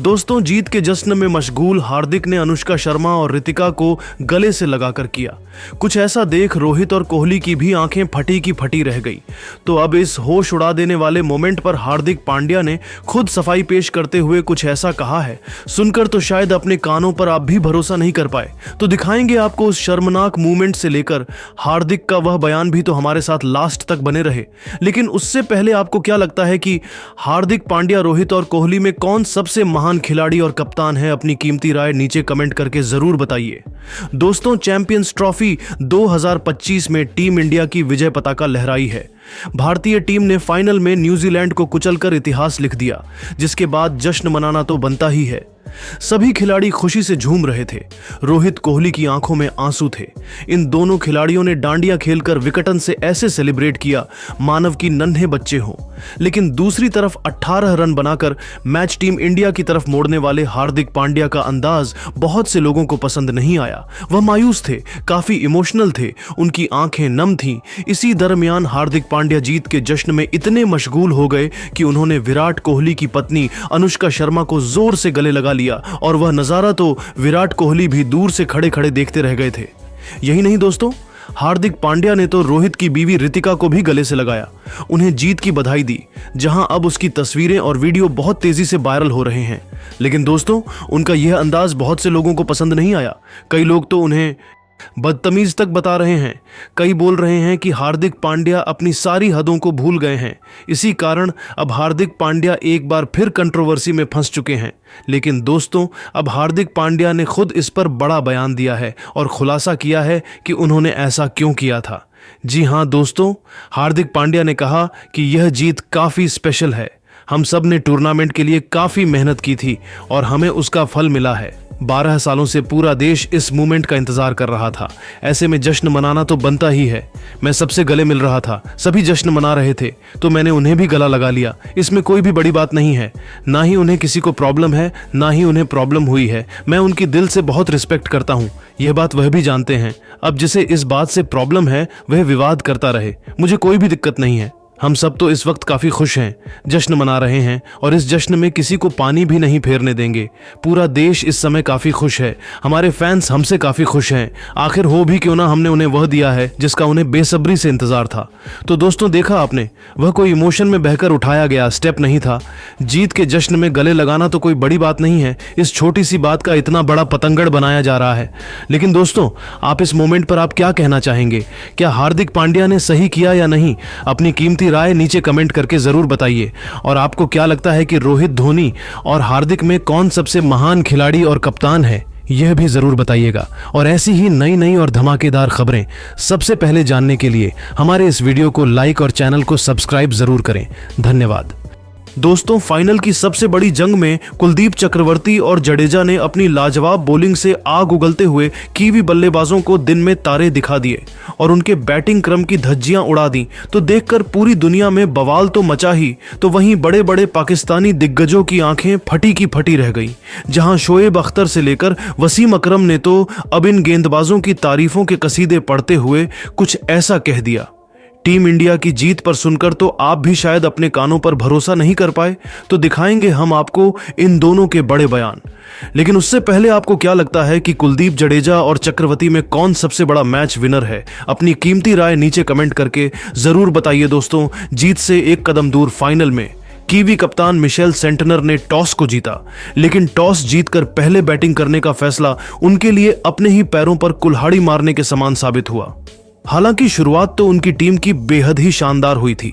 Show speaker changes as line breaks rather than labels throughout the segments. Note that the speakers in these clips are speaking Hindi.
दोस्तों, जीत के जश्न में मशगूल हार्दिक ने अनुष्का शर्मा और रितिका को गले से लगाकर किया। कुछ ऐसा देख रोहित और कोहली की भी आंखें फटी की फटी रह गई। तो अब इस होश उड़ा देने वाले मोमेंट पर हार्दिक पांड्या ने खुद सफाई पेश करते हुए कुछ ऐसा कहा है, सुनकर तो शायद अपने कानों पर आप भी भरोसा नहीं कर पाए। तो दिखाएंगे आपको उस शर्मनाक मूवमेंट से लेकर हार्दिक का वह बयान भी, तो हमारे साथ लास्ट तक बने रहे। लेकिन उससे पहले आपको क्या लगता है कि हार्दिक पांड्या, रोहित और कोहली में कौन सबसे महान खिलाड़ी और कप्तान है? अपनी कीमती राय नीचे कमेंट करके जरूर बताइए। दोस्तों, चैंपियंस ट्रॉफी 2025 में टीम इंडिया की विजय पताका लहराई है। भारतीय टीम ने फाइनल में न्यूजीलैंड को कुचलकर इतिहास लिख दिया, जिसके बाद जश्न मनाना तो बनता ही है। सभी खिलाड़ी खुशी से झूम रहे थे। रोहित, कोहली की आंखों में आंसू थे। इन दोनों खिलाड़ियों ने डांडिया खेलकर विकेटन से ऐसे सेलिब्रेट किया मानव की नन्हे बच्चे हों। लेकिन दूसरी तरफ 18 रन बनाकर मैच टीम इंडिया की तरफ मोड़ने वाले हार्दिक पांड्या का अंदाज बहुत से लोगों को पसंद नहीं आया। वह मायूस थे, काफी इमोशनल थे, उनकी आंखें नम थीं। इसी दरमियान हार्दिक पांड्या जीत के जश्न में इतने मशगूल हो गए कि उन्होंने विराट कोहली की पत्नी अनुष्का शर्मा को जोर से गले लगा लिया, और वह नजारा तो विराट कोहली भी दूर से खड़े खड़े देखते रह गए थे। यही नहीं दोस्तों, हार्दिक पांड्या ने तो रोहित की बीवी रितिका को भी गले से लगाया, उन्हें जीत की बधाई दी, जहां अब उसकी तस्वीरें और वीडियो बहुत तेजी से वायरल हो रहे हैं। लेकिन दोस्तों, उनका यह अंदाज बहुत से लोगों को पसंद नहीं आया। कई लोग तो उन्हें बदतमीज तक बता रहे हैं। कई बोल रहे हैं कि हार्दिक पांड्या अपनी सारी हदों को भूल गए हैं। इसी कारण अब हार्दिक पांड्या एक बार फिर कंट्रोवर्सी में फंस चुके हैं। लेकिन दोस्तों, अब हार्दिक पांड्या ने खुद इस पर बड़ा बयान दिया है और खुलासा किया है कि उन्होंने ऐसा क्यों किया था। जी हां दोस्तों, हार्दिक पांड्या ने कहा कि यह जीत काफी स्पेशल है। हम सब ने टूर्नामेंट के लिए काफी मेहनत की थी और हमें उसका फल मिला है। 12 सालों से पूरा देश इस मूवमेंट का इंतजार कर रहा था। ऐसे में जश्न मनाना तो बनता ही है। मैं सबसे गले मिल रहा था, सभी जश्न मना रहे थे, तो मैंने उन्हें भी गला लगा लिया। इसमें कोई भी बड़ी बात नहीं है। ना ही उन्हें किसी को प्रॉब्लम है, ना ही उन्हें प्रॉब्लम हुई है। मैं उनकी दिल से बहुत रिस्पेक्ट करता हूँ, यह बात वह भी जानते हैं। अब जिसे इस बात से प्रॉब्लम है वह विवाद करता रहे, मुझे कोई भी दिक्कत नहीं है। हम सब तो इस वक्त काफी खुश हैं, जश्न मना रहे हैं और इस जश्न में किसी को पानी भी नहीं फेरने देंगे। पूरा देश इस समय काफी खुश है। हमारे फैंस हमसे काफी खुश हैं। आखिर हो भी क्यों ना, हमने उन्हें वह दिया है जिसका उन्हें बेसब्री से इंतजार था। तो दोस्तों, देखा आपने, वह कोई इमोशन में बहकर उठाया गया स्टेप नहीं था। जीत के जश्न में गले लगाना तो कोई बड़ी बात नहीं है। इस छोटी सी बात का इतना बड़ा पतंगड़ बनाया जा रहा है। लेकिन दोस्तों, आप इस मोमेंट पर आप क्या कहना चाहेंगे? क्या हार्दिक पांड्या ने सही किया या नहीं? अपनी कीमती राय नीचे कमेंट करके जरूर बताइए। और आपको क्या लगता है कि रोहित, धोनी और हार्दिक में कौन सबसे महान खिलाड़ी और कप्तान है? यह भी जरूर बताइएगा। और ऐसी ही नई नई और धमाकेदार खबरें सबसे पहले जानने के लिए हमारे इस वीडियो को लाइक और चैनल को सब्सक्राइब जरूर करें। धन्यवाद। दोस्तों, फाइनल की सबसे बड़ी जंग में कुलदीप चक्रवर्ती और जडेजा ने अपनी लाजवाब बॉलिंग से आग उगलते हुए कीवी बल्लेबाजों को दिन में तारे दिखा दिए और उनके बैटिंग क्रम की धज्जियां उड़ा दी। तो देखकर पूरी दुनिया में बवाल तो मचा ही, तो वहीं बड़े बड़े पाकिस्तानी दिग्गजों की आंखें फटी की फटी रह गई। जहां शोएब अख्तर से लेकर वसीम अकरम ने तो अब इन गेंदबाजों की तारीफों के कसीदे पढ़ते हुए कुछ ऐसा कह दिया। टीम इंडिया की जीत पर सुनकर तो आप भी शायद अपने कानों पर भरोसा नहीं कर पाए। तो दिखाएंगे हम आपको इन दोनों के बड़े बयान। लेकिन उससे पहले आपको क्या लगता है कि कुलदीप, जडेजा और चक्रवर्ती में कौन सबसे बड़ा मैच विनर है? अपनी कीमती राय नीचे कमेंट करके जरूर बताइए। दोस्तों, जीत से एक कदम दूर फाइनल में कीवी कप्तान मिशेल सेंटनर ने टॉस को जीता। लेकिन टॉस जीतकर पहले बैटिंग करने का फैसला उनके लिए अपने ही पैरों पर कुल्हाड़ी मारने के समान साबित हुआ। हालांकि शुरुआत तो उनकी टीम की बेहद ही शानदार हुई थी।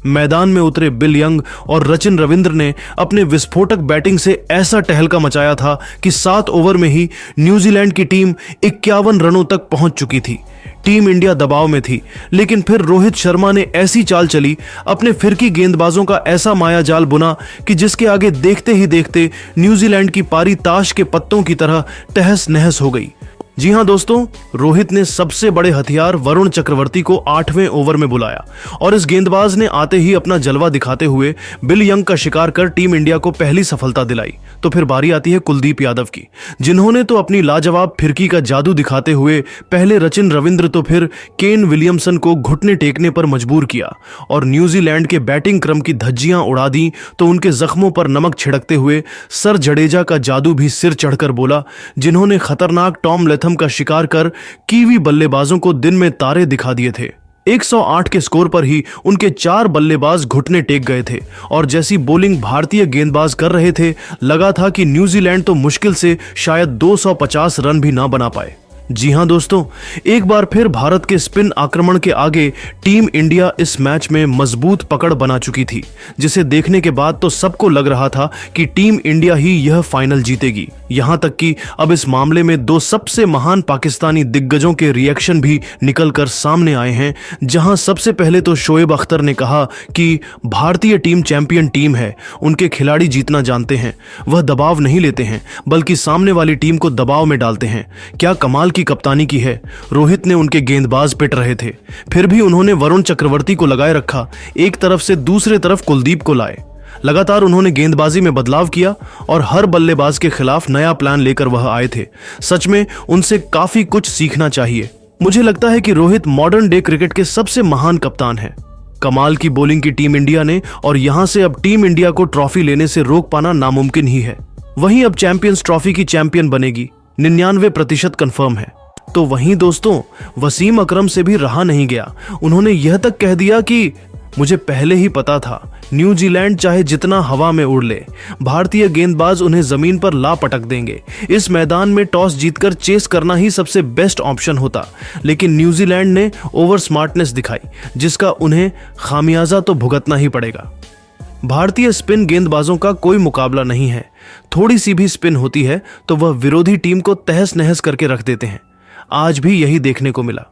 मैदान में उतरे बिल यंग और रचिन रविंद्र ने अपने विस्फोटक बैटिंग से ऐसा टहलका मचाया था कि 7 ओवर में ही न्यूजीलैंड की टीम 51 रनों तक पहुंच चुकी थी। टीम इंडिया दबाव में थी, लेकिन फिर रोहित शर्मा ने ऐसी चाल चली, अपने फिरकी गेंदबाजों का ऐसा माया जाल बुना कि जिसके आगे देखते ही देखते न्यूजीलैंड की पारी ताश के पत्तों की तरह तहस नहस हो गई। जी हां दोस्तों, रोहित ने सबसे बड़े हथियार वरुण चक्रवर्ती को 8वें ओवर में बुलाया और इस गेंदबाज ने आते ही अपना जलवा दिखाते हुए बिल यंग का शिकार कर टीम इंडिया को पहली सफलता दिलाई। तो फिर बारी आती है कुलदीप यादव की, जिन्होंने तो अपनी लाजवाब फिरकी का जादू दिखाते हुए पहले सचिन रविंद्र तो फिर केन विलियमसन को घुटने टेकने पर मजबूर किया और न्यूजीलैंड के बैटिंग क्रम की धज्जियां उड़ा दी। तो उनके जख्मों पर नमक छिड़कते हुए सर जडेजा का जादू भी सिर चढ़कर बोला, जिन्होंने खतरनाक टॉम लेथम का शिकार कर कीवी बल्लेबाजों को दिन में तारे दिखा दिए थे। 108 के स्कोर पर ही उनके 4 बल्लेबाज घुटने टेक गए थे और जैसी बॉलिंग भारतीय गेंदबाज कर रहे थे, लगा था कि न्यूजीलैंड तो मुश्किल से शायद 250 रन भी ना बना पाए। जी हां दोस्तों, एक बार फिर भारत के स्पिन आक्रमण के आगे टीम इंडिया इस मैच में मजबूत पकड़ बना चुकी थी, जिसे देखने के बाद तो सबको लग रहा था कि टीम इंडिया ही यह फाइनल जीतेगी। यहां तक कि अब इस मामले में 2 सबसे महान पाकिस्तानी दिग्गजों के रिएक्शन भी निकलकर सामने आए हैं, जहां सबसे पहले तो शोएब अख्तर ने कहा कि भारतीय टीम चैंपियन टीम है, उनके खिलाड़ी जीतना जानते हैं, वह दबाव नहीं लेते हैं बल्कि सामने वाली टीम को दबाव में डालते हैं। क्या कमाल की कप्तानी की है। रोहित ने उनके गेंदबाज पिट रहे थे, फिर भी उन्होंने वरुण चक्रवर्ती को लगाए रखा, एक तरफ से दूसरे तरफ कुलदीप को लाए। लगातार उन्होंने गेंदबाजी में बदलाव किया और हर बल्लेबाज के खिलाफ नया प्लान लेकर वह आए थे। सच में उनसे काफी कुछ सीखना चाहिए। मुझे लगता है कि रोहित मॉडर्न डे क्रिकेट के सबसे महान कप्तान हैं। कमाल की बॉलिंग की टीम इंडिया ने और यहां से अब टीम इंडिया को ट्रॉफी लेने से रोक पाना नामुमकिन ही है। वहीं अब चैंपियंस ट्रॉफी की चैंपियन बनेगी, 99% कंफर्म है। तो वहीं दोस्तों, वसीम अकरम से भी रहा नहीं गया। उन्होंने यह तक कह दिया कि मुझे पहले ही पता था, न्यूजीलैंड चाहे जितना हवा में उड़ ले, भारतीय गेंदबाज उन्हें जमीन पर ला पटक देंगे। इस मैदान में टॉस जीतकर चेस करना ही सबसे बेस्ट ऑप्शन होता, लेकिन न्यूजीलैंड ने ओवर स्मार्टनेस दिखाई, जिसका उन्हें खामियाजा तो भुगतना ही पड़ेगा। भारतीय स्पिन गेंदबाजों का कोई मुकाबला नहीं है। थोड़ी सी भी स्पिन होती है तो वह विरोधी टीम को तहस नहस करके रख देते हैं। आज भी यही देखने को मिला।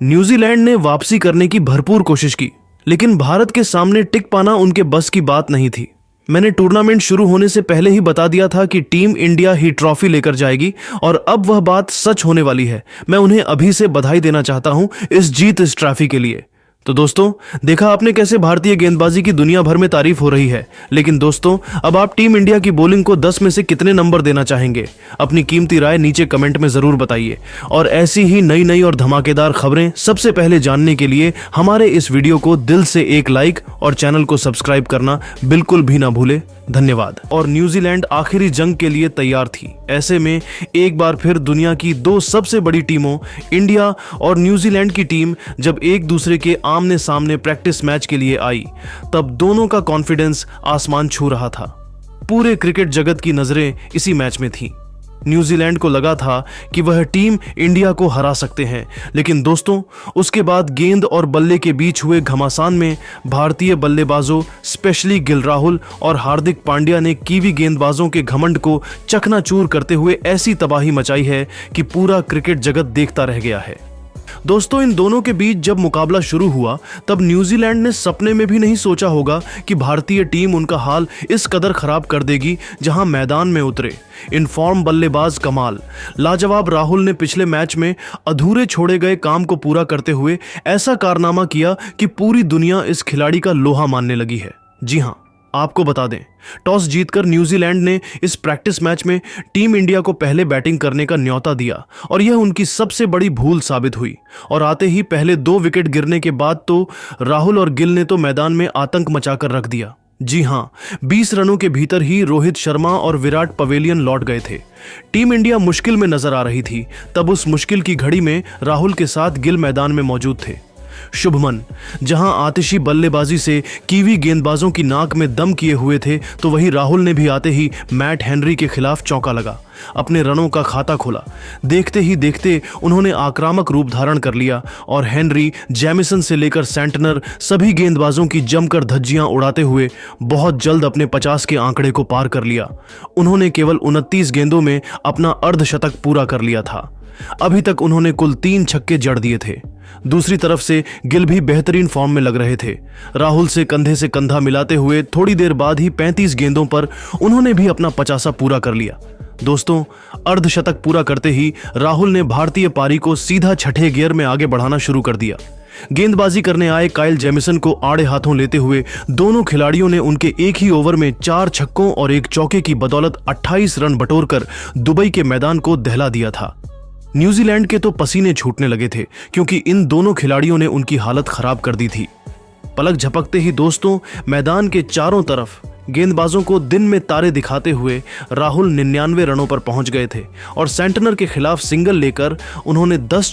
न्यूजीलैंड ने वापसी करने की भरपूर कोशिश की, लेकिन भारत के सामने टिक पाना उनके बस की बात नहीं थी। मैंने टूर्नामेंट शुरू होने से पहले ही बता दिया था कि टीम इंडिया ही ट्रॉफी लेकर जाएगी और अब वह बात सच होने वाली है। मैं उन्हें अभी से बधाई देना चाहता हूं इस जीत, इस ट्रॉफी के लिए। तो दोस्तों, देखा आपने कैसे भारतीय गेंदबाजी की दुनिया भर में तारीफ हो रही है, लेकिन दोस्तों अब आप टीम इंडिया की बॉलिंग को 10 में से कितने नंबर देना चाहेंगे? अपनी कीमती राय नीचे कमेंट में जरूर बताइए और ऐसी ही नई नई और धमाकेदार खबरें सबसे पहले जानने के लिए हमारे इस वीडियो को दिल से एक लाइक और चैनल को सब्सक्राइब करना बिल्कुल भी ना भूले। धन्यवाद। और न्यूजीलैंड आखिरी जंग के लिए तैयार थी। ऐसे में एक बार फिर दुनिया की 2 सबसे बड़ी टीमों इंडिया और न्यूजीलैंड की टीम जब एक दूसरे के आमने सामने प्रैक्टिस मैच के लिए आई, तब दोनों का कॉन्फिडेंस आसमान छू रहा था। पूरे क्रिकेट जगत की नजरें इसी मैच में थीं। न्यूजीलैंड को लगा था कि वह टीम इंडिया को हरा सकते हैं, लेकिन दोस्तों उसके बाद गेंद और बल्ले के बीच हुए घमासान में भारतीय बल्लेबाजों स्पेशली गिल राहुल और हार्दिक पांड्या ने कीवी गेंदबाजों के घमंड को चकनाचूर करते हुए ऐसी तबाही मचाई है कि पूरा क्रिकेट जगत देखता रह गया है। दोस्तों, इन दोनों के बीच जब मुकाबला शुरू हुआ तब न्यूजीलैंड ने सपने में भी नहीं सोचा होगा कि भारतीय टीम उनका हाल इस कदर खराब कर देगी। जहां मैदान में उतरे इनफॉर्म बल्लेबाज कमाल लाजवाब राहुल ने पिछले मैच में अधूरे छोड़े गए काम को पूरा करते हुए ऐसा कारनामा किया कि पूरी दुनिया इस खिलाड़ी का लोहा मानने लगी है। जी हां, आपको बता दें, टॉस जीतकर न्यूजीलैंड ने इस प्रैक्टिस मैच में टीम इंडिया को पहले बैटिंग करने का न्योता दिया और यह उनकी सबसे बड़ी भूल साबित हुई। और आते ही पहले 2 विकेट गिरने के बाद तो राहुल और गिल ने तो मैदान में आतंक मचाकर रख दिया। जी हां, 20 रनों के भीतर ही रोहित शर्मा और विराट पवेलियन लौट गए थे। टीम इंडिया मुश्किल में नजर आ रही थी। तब उस मुश्किल की घड़ी में राहुल के साथ गिल मैदान में मौजूद थे। शुभमन जहां आतिशी बल्लेबाजी से कीवी गेंदबाजों की नाक में दम किए हुए थे, तो वहीं राहुल ने भी आते ही मैट हेनरी के खिलाफ चौका लगा, अपने रनों का खाता खोला। देखते ही देखते उन्होंने आक्रामक रूप धारण कर लिया और हेनरी, जैमिसन से लेकर सेंटनर सभी गेंदबाजों की जमकर धज्जियां उड़ाते हुए बहुत जल्द अपने 50 के आंकड़े को पार कर लिया। उन्होंने केवल 29 गेंदों में अपना अर्धशतक पूरा कर लिया था। अभी तक उन्होंने कुल 3 छक्के जड़ दिए थे। दूसरी तरफ से गिल भी बेहतरीन फॉर्म में लग रहे थे। राहुल से कंधा मिलाते हुए थोड़ी देर बाद ही 35 गेंदों पर उन्होंने भी अपना 50 पूरा कर लिया। दोस्तों, अर्धशतक पूरा करते ही राहुल ने भारतीय पारी को सीधा छठे गियर में आगे बढ़ाना शुरू कर दिया। गेंदबाजी करने आए काइल जेमिसन को आड़े हाथों लेते हुए दोनों खिलाड़ियों ने उनके एक ही ओवर में 4 छक्कों और 1 चौके की बदौलत 28 रन बटोरकर दुबई के मैदान को दहला दिया था। न्यूजीलैंड के तो पसीने छूटने लगे थे क्योंकि इन दोनों खिलाड़ियों ने उनकी हालत खराब कर दी थी। पलक झपकते ही दोस्तों, मैदान के चारों तरफ गेंदबाजों को दिन में तारे दिखाते हुए राहुल 99 रनों पर पहुंच गए थे और सेंटनर के खिलाफ सिंगल लेकर उन्होंने 10